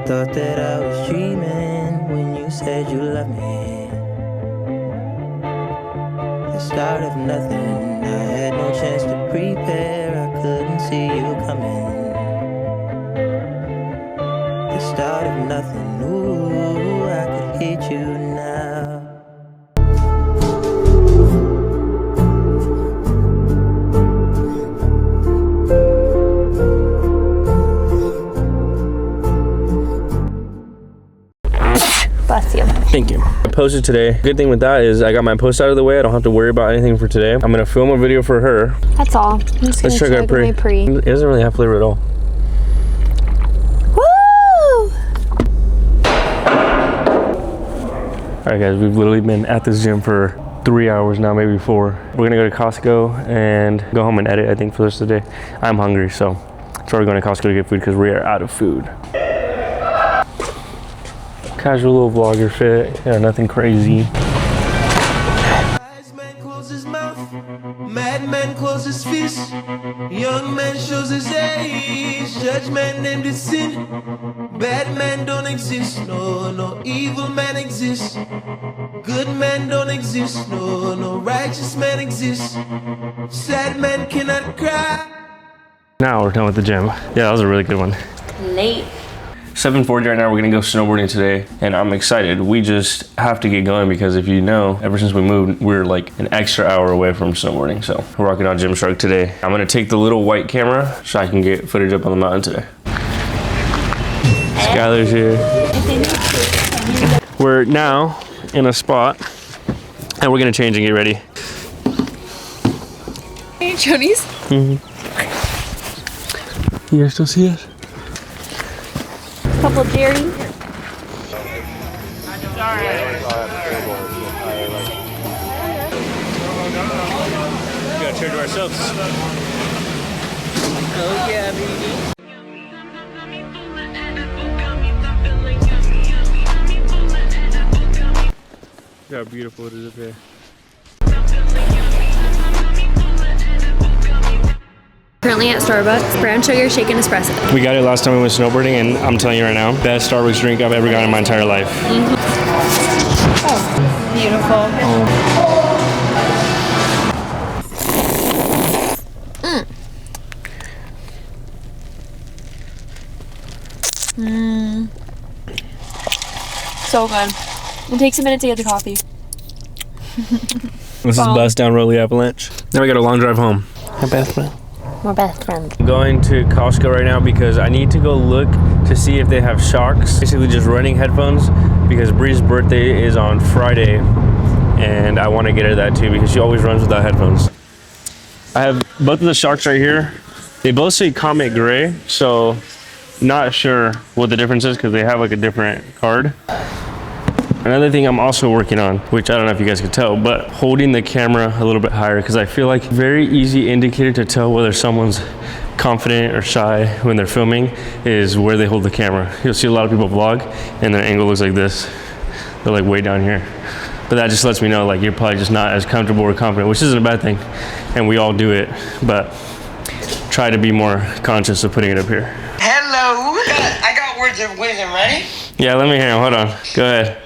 thought that I was dreaming when you said you loved me. The start of nothing, I had no chance to prepare, I couldn't see you coming. The start of nothing, ooh, I could hate you now. Bless you. Thank you. I posted today. Good thing with that is I got my post out of the way. I don't have to worry about anything for today. I'm gonna film a video for her. That's all. I'm just Let's check out Pre. It doesn't really have flavor at all. Woo! Alright guys, we've literally been at this gym for 3 hours now, maybe 4. We're gonna go to Costco and go home and edit, I think, for the rest of the day. I'm hungry, so that's why we're going to Costco to get food because we are out of food. Casual little vlogger fit, yeah, nothing crazy. Wise man closes his mouth, madman closes his fist, young man shows his age, judge man named his sin, bad man don't exist, no evil man exists, good man don't exist, no righteous man exists, sad man cannot cry. Now we're done with the gym. Yeah, that was a really good one. Late. 7:40 right now, we're gonna go snowboarding today, and I'm excited. We just have to get going because if you know, ever since we moved, we're like an extra hour away from snowboarding. So we're rocking out Gymshark today. I'm gonna take the little white camera so I can get footage up on the mountain today. Skylar's here. We're now in a spot, and we're gonna change and get ready. Hey, Jonies. You guys still see us? Couple Jerry. We gotta cheer to ourselves. Oh yeah, baby. Look how beautiful it is up here. Currently at Starbucks, brown sugar shaken espresso. We got it last time we went snowboarding, and I'm telling you right now, best Starbucks drink I've ever gotten in my entire life. Oh, beautiful. So good. It takes a minute to get the coffee. This is Bust Down Rolly Avalanche. Now we got a long drive home. We're best friends. I'm going to Costco right now because I need to go look to see if they have shocks. Basically just running headphones because Bree's birthday is on Friday and I want to get her that too because she always runs without headphones. I have both of the shocks right here. They both say Comet Gray, so not sure what the difference is because they have like a different card. Another thing I'm also working on, which I don't know if you guys can tell, but holding the camera a little bit higher because I feel like very easy indicator to tell whether someone's confident or shy when they're filming is where they hold the camera. You'll see a lot of people vlog and their angle looks like this. They're like way down here. But that just lets me know like you're probably just not as comfortable or confident, which isn't a bad thing. And we all do it, but try to be more conscious of putting it up here. Hello. I got words of wisdom, ready? Yeah, let me hear them. Hold on. Go ahead.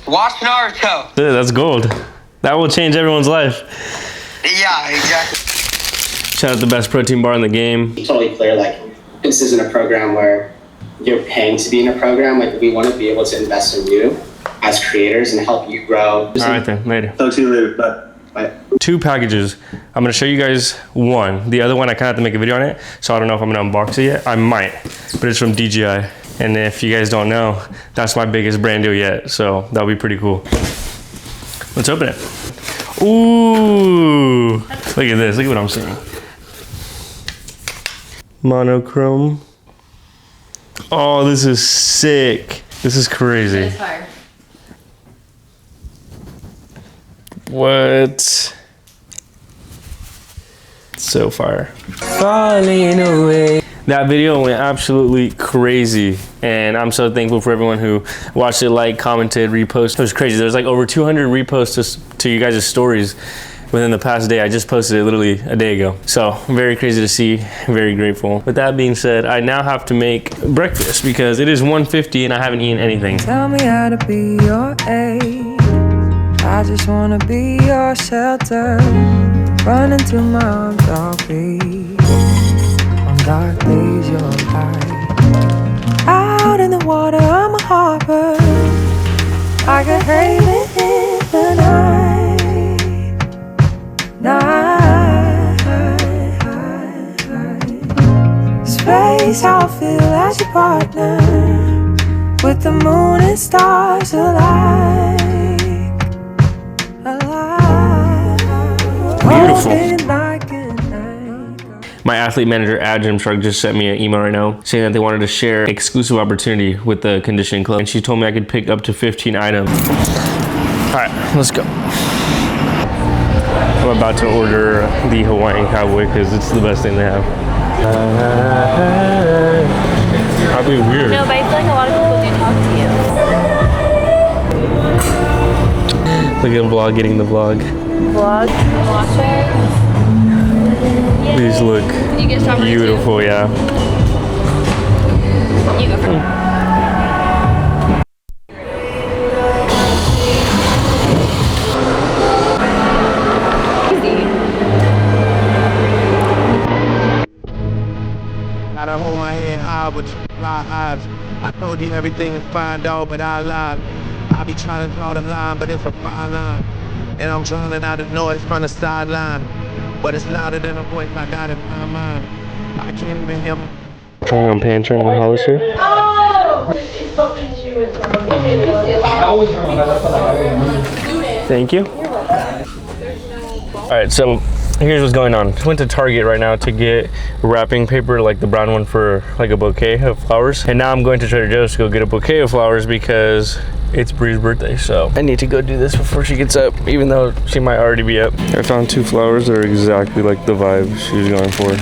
Watch Naruto. Dude, that's gold. That will change everyone's life. Yeah, exactly. Shout out the best protein bar in the game. Totally clear, like, this isn't a program where you're paying to be in a program. Like, we want to be able to invest in you as creators and help you grow. All right then, later. Talk to you later, bye. 2 packages. I'm gonna show you guys one. The other one, I kind of have to make a video on it, so I don't know if I'm gonna unbox it yet. I might, but it's from DJI. And if you guys don't know, that's my biggest brand deal yet, so that'll be pretty cool. Let's open it. Ooh, look at this, look at what I'm seeing. Monochrome. Oh, this is sick. This is crazy. It's fire. What? So fire. Falling away. That video went absolutely crazy, and I'm so thankful for everyone who watched it, commented, reposted. It was crazy. There's like over 200 reposts to you guys' stories, within the past day. I just posted it literally a day ago. So very crazy to see, very grateful. With that being said, I now have to make breakfast because it is 1:50 and I haven't eaten anything. Tell me how to be your aid. I just wanna be your shelter. Run into my arms, I'll be. On dark days, your light. Out in the water, I'm a harbor. I could hail it in the night. Space, I'll feel as your partner. With the moon and stars alive. Beautiful. My athlete manager at Gymshark just sent me an email right now saying that they wanted to share exclusive opportunity with the conditioning club, and she told me I could pick up to 15 items. All right, let's go. I'm about to order the Hawaiian Cowboy because it's the best thing they have. That'd be weird. No, but I feel like a lot of people do talk to you. Look at the vlog, getting the vlog. Vlog? Watch it? These look You get strawberry beautiful, too? yeah. You go first. Gotta hold my head high with my eyes. I told you everything is fine, dog, but I lied. I be trying to draw the line, but it's a fine line. And I'm drowning out the noise from the sideline. But it's louder than a voice I got in my mind. I can't even hear me. Trying on pants right now, Hollister. Thank you. All right, so here's what's going on. I went to Target right now to get wrapping paper, like the brown one for like a bouquet of flowers. And now I'm going to Trader Joe's to go get a bouquet of flowers because it's Bree's birthday. So I need to go do this before she gets up, even though she might already be up. I found 2 flowers that are exactly like the vibe she was going for.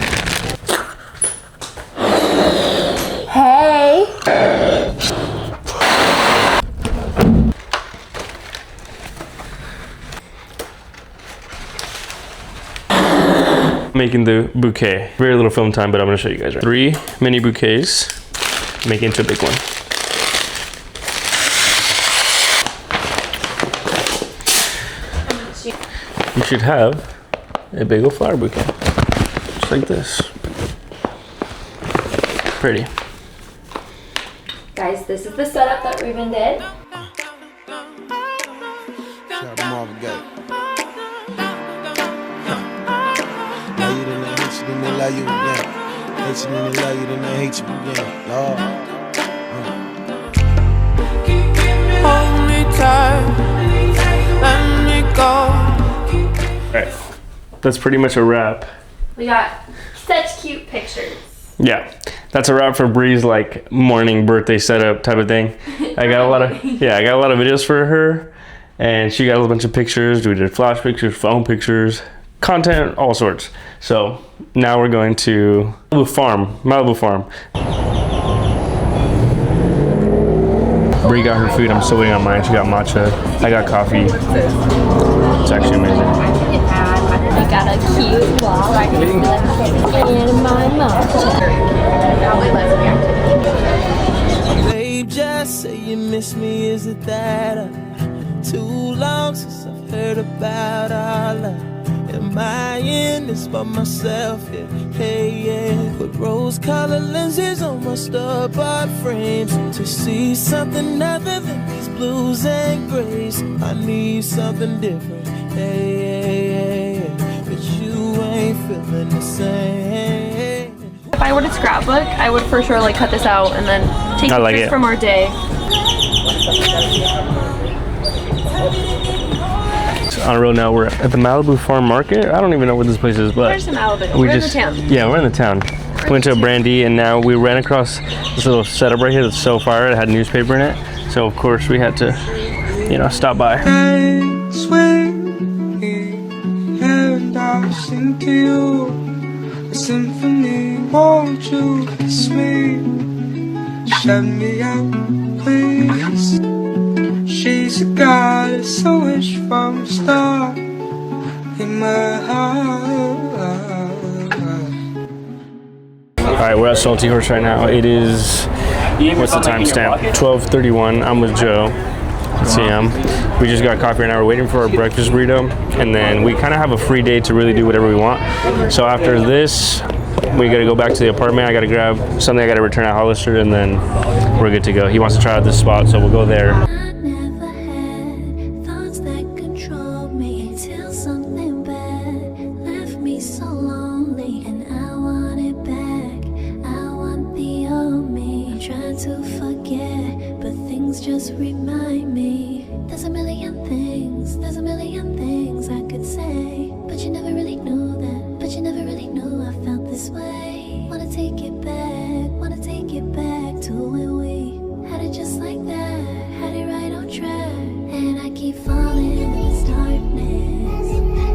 Hey. Making the bouquet. Very little film time, but I'm gonna show you guys. 3 mini bouquets, make it into a big one. You should have a big old flower bouquet, just like this. Pretty. Guys, this is the setup that Ruben did. Then they love you again. Hate you, then they love you, then they hate you again. Lord. Hold me tight, let me go. Alright, that's pretty much a wrap. We got such cute pictures. Yeah, that's a wrap for Bree's like morning birthday setup type of thing. I got a lot of videos for her, and she got a bunch of pictures. We did flash pictures, phone pictures, content, all sorts. So now we're going to Malibu Farm. Bree got her food. I'm still waiting on mine. She got matcha. I got coffee. It's actually amazing. I got a cute wall and my matcha. Babe, just say you miss me. Is it that too long since I've heard about our love? Am I in this by myself? Yeah. Hey, yeah. Put rose-colored lenses on my store-bought frames to see something other than these blues and grays. I need something different. Hey, hey, hey, but you ain't feeling the same. If I were to scrapbook, I would for sure like cut this out and then take pictures from our day. On the road now, we're at the Malibu Farm Market. I don't even know where this place is, but Where's the Malibu? We're in the town. Yeah, we're in the town. Went to a brandy, and now we ran across this little setup right here that's so fire. It had newspaper in it, so of course we had to, you know, stop by. And I'll sing to you a symphony. Won't you kiss me? Shut me out, please. She's a goddess, a wish from a star. in my heart. All right, we're at Salty Horse right now. It is, what's the timestamp? 12:31. I'm with Joe. Let's see him. We just got coffee right now. We're waiting for our breakfast burrito, and then we kind of have a free day to really do whatever we want. So after this, we gotta go back to the apartment. I gotta grab something I gotta return at Hollister, and then we're good to go. He wants to try out this spot, so we'll go there. I never had thoughts that controlled me till something bad left me so lonely, and I want it back. I want the old me. I'm trying to forget, but things just remind me. There's a million things I could say, but you never really knew that. But you never really knew I felt this way. Wanna take it back to when we had it just like that, had it right on track. And I keep falling in this darkness,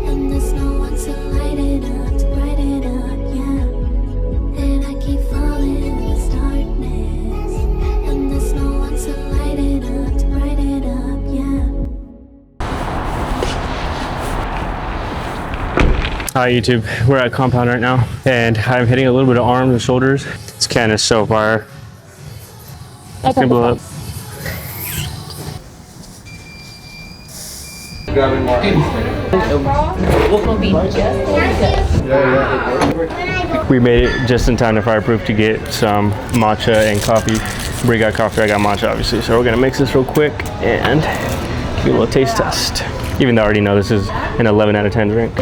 and there's no one to light it up, to brighten it up, yeah. And I keep falling in this darkness, and there's no one to light it up, to brighten it up, yeah. Hi YouTube, we're at Compound right now, and I'm hitting a little bit of arms and shoulders. This can is so fire. It's gonna blow up. We made it just in time to fireproof to get some matcha and coffee. Brie got coffee, I got matcha obviously. So we're gonna mix this real quick and do a little taste test. Even though I already know this is an 11 out of 10 drink.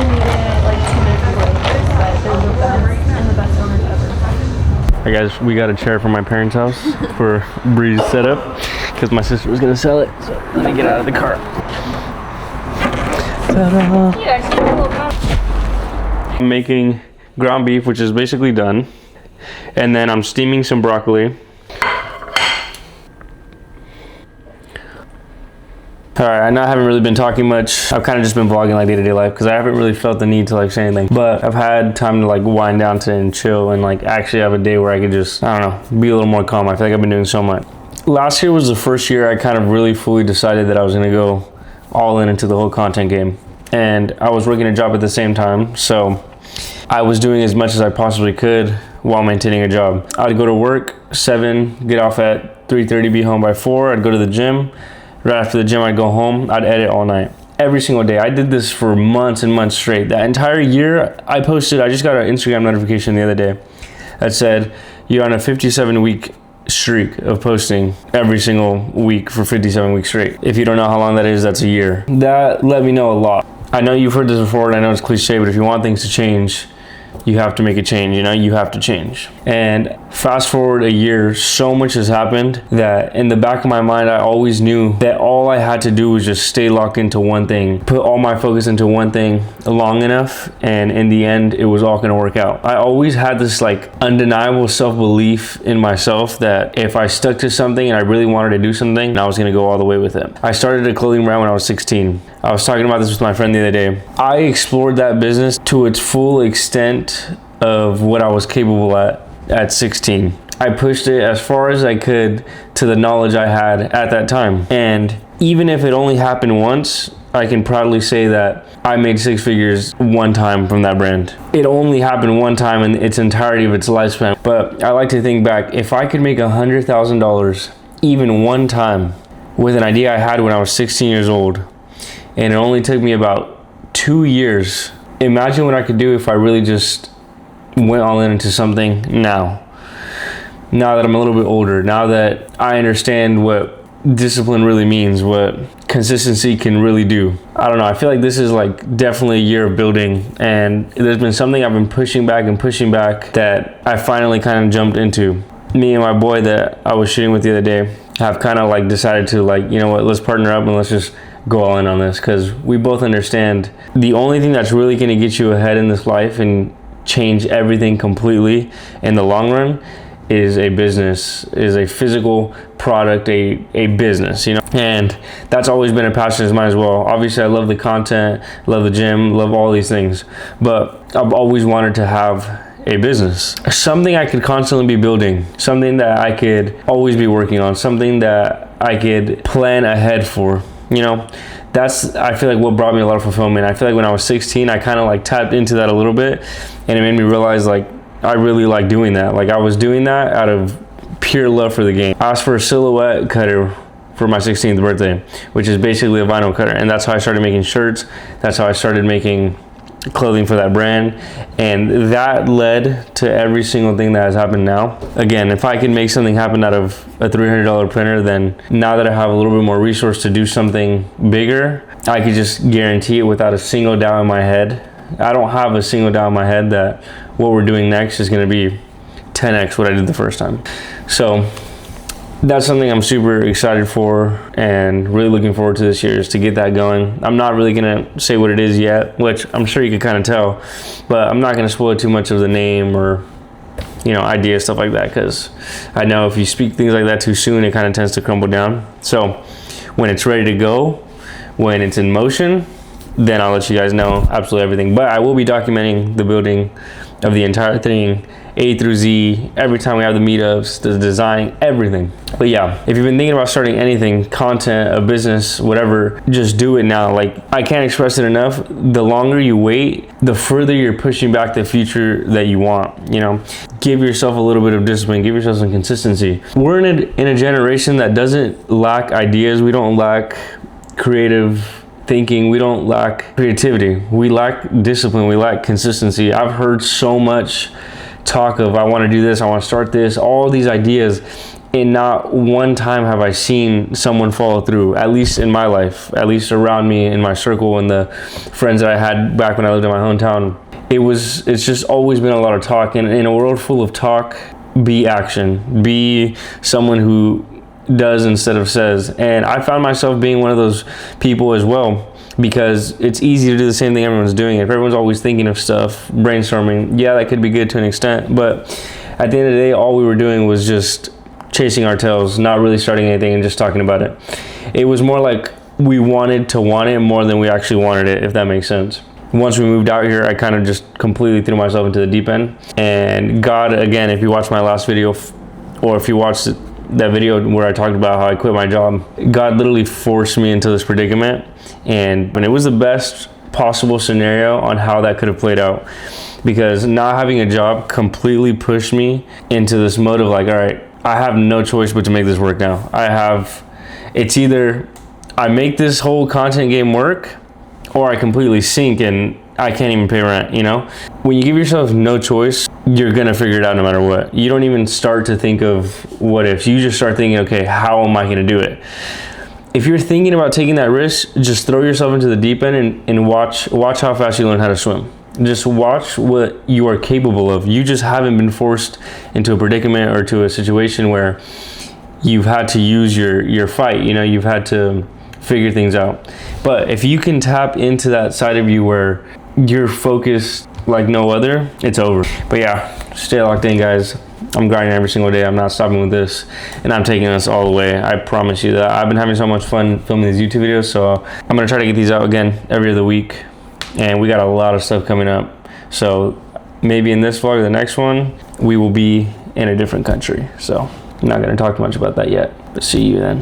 Hey guys, we got a chair from my parents' house for Bree's setup because my sister was gonna sell it. So let me get out of the car. Ta-da. I'm making ground beef, which is basically done, and then I'm steaming some broccoli. All right, I know I haven't really been talking much. I've kind of just been vlogging like day-to-day life because I haven't really felt the need to like say anything. But I've had time to like wind down today and chill and like actually have a day where I could just, I don't know, be a little more calm. I feel like I've been doing so much. Last year was the first year I kind of really fully decided that I was gonna go all in into the whole content game. And I was working a job at the same time. So I was doing as much as I possibly could while maintaining a job. I'd go to work 7, get off at 3:30, be home by 4. I'd go to the gym. Right after the gym, I'd go home, I'd edit all night. Every single day. I did this for months and months straight. That entire year, I just got an Instagram notification the other day that said, you're on a 57-week streak of posting every single week for 57 weeks straight. If you don't know how long that is, that's a year. That let me know a lot. I know you've heard this before, and I know it's cliche, but if you want things to change, you have to make a change, you know, you have to change. And fast forward a year, so much has happened that in the back of my mind, I always knew that all I had to do was just stay locked into one thing, put all my focus into one thing long enough, and in the end, it was all gonna work out. I always had this like undeniable self-belief in myself that if I stuck to something and I really wanted to do something, I was gonna go all the way with it. I started a clothing brand when I was 16. I was talking about this with my friend the other day. I explored that business to its full extent of what I was capable at 16. I pushed it as far as I could to the knowledge I had at that time. And even if it only happened once, I can proudly say that I made 6 figures one time from that brand. It only happened one time in its entirety of its lifespan. But I like to think back, if I could make $100,000 even one time with an idea I had when I was 16 years old, and it only took me about 2 years, imagine what I could do if I really just went all in into something now. Now that I'm a little bit older, now that I understand what discipline really means, what consistency can really do. I don't know, I feel like this is like definitely a year of building, and there's been something I've been pushing back that I finally kind of jumped into. Me and my boy that I was shooting with the other day have kind of like decided to like, you know what, let's partner up and let's just go all in on this, because we both understand the only thing that's really going to get you ahead in this life and change everything completely in the long run is a business, is a physical product, a business, you know. And that's always been a passion of mine as well. Obviously I love the content, love the gym, love all these things, but I've always wanted to have a business, something I could constantly be building, something that I could always be working on, something that I could plan ahead for. You know, that's, I feel like, what brought me a lot of fulfillment. I feel like when I was 16, I kind of like tapped into that a little bit, and it made me realize like I really like doing that. Like I was doing that out of pure love for the game. I asked for a silhouette cutter for my 16th birthday, which is basically a vinyl cutter, and that's how I started making shirts. That's how I started making clothing for that brand, and that led to every single thing that has happened now. Again, if I can make something happen out of a $300 printer, then now that I have a little bit more resource to do something bigger, I could just guarantee it without a single doubt in my head. I don't have a single doubt in my head that what we're doing next is going to be 10x what I did the first time. So that's something I'm super excited for and really looking forward to this year, is to get that going. I'm not really gonna say what it is yet, which I'm sure you could kind of tell, but I'm not gonna spoil too much of the name or, you know, idea, stuff like that, because I know if you speak things like that too soon, it kind of tends to crumble down. So when it's ready to go, when it's in motion, then I'll let you guys know absolutely everything. But I will be documenting the building of the entire thing, A through Z, every time we have the meetups, the design, everything. But yeah, if you've been thinking about starting anything, content, a business, whatever, just do it now. Like, I can't express it enough. The longer you wait, the further you're pushing back the future that you want. You know, give yourself a little bit of discipline, give yourself some consistency. We're in a generation that doesn't lack ideas. We don't lack creative thinking, we don't lack creativity, we lack discipline, we lack consistency. I've heard so much talk of, I want to do this, I want to start this, all these ideas, and not one time have I seen someone follow through, at least in my life, at least around me, in my circle, and the friends that I had back when I lived in my hometown. It's just always been a lot of talk, and in a world full of talk, be action, be someone who does instead of says. And I found myself being one of those people as well, because it's easy to do the same thing everyone's doing. If everyone's always thinking of stuff, brainstorming, yeah, that could be good to an extent, but at the end of the day, all we were doing was just chasing our tails, not really starting anything and just talking about it. It was more like we wanted to want it more than we actually wanted it, if that makes sense. Once we moved out here, I kind of just completely threw myself into the deep end. And God, again, if you watch my last video, or if you watched that video where I talked about how I quit my job, God literally forced me into this predicament, and it was the best possible scenario on how that could have played out, because not having a job completely pushed me into this mode of like, all right, I have no choice but to make this work now. It's either I make this whole content game work, or I completely sink and I can't even pay rent, you know? When you give yourself no choice, you're gonna figure it out no matter what. You don't even start to think of what ifs. You just start thinking, okay, how am I gonna do it? If you're thinking about taking that risk, just throw yourself into the deep end and watch how fast you learn how to swim. Just watch what you are capable of. You just haven't been forced into a predicament or to a situation where you've had to use your fight, you know, you've had to figure things out. But if you can tap into that side of you where you're focused like no other, it's over. But yeah, stay locked in, guys. I'm grinding every single day. I'm not stopping with this, and I'm taking this all the way. I promise you that. I've been having so much fun filming these YouTube videos, so I'm gonna try to get these out again every other week, and we got a lot of stuff coming up. So maybe in this vlog or the next one, we will be in a different country. So I'm not gonna talk much about that yet, but see you then.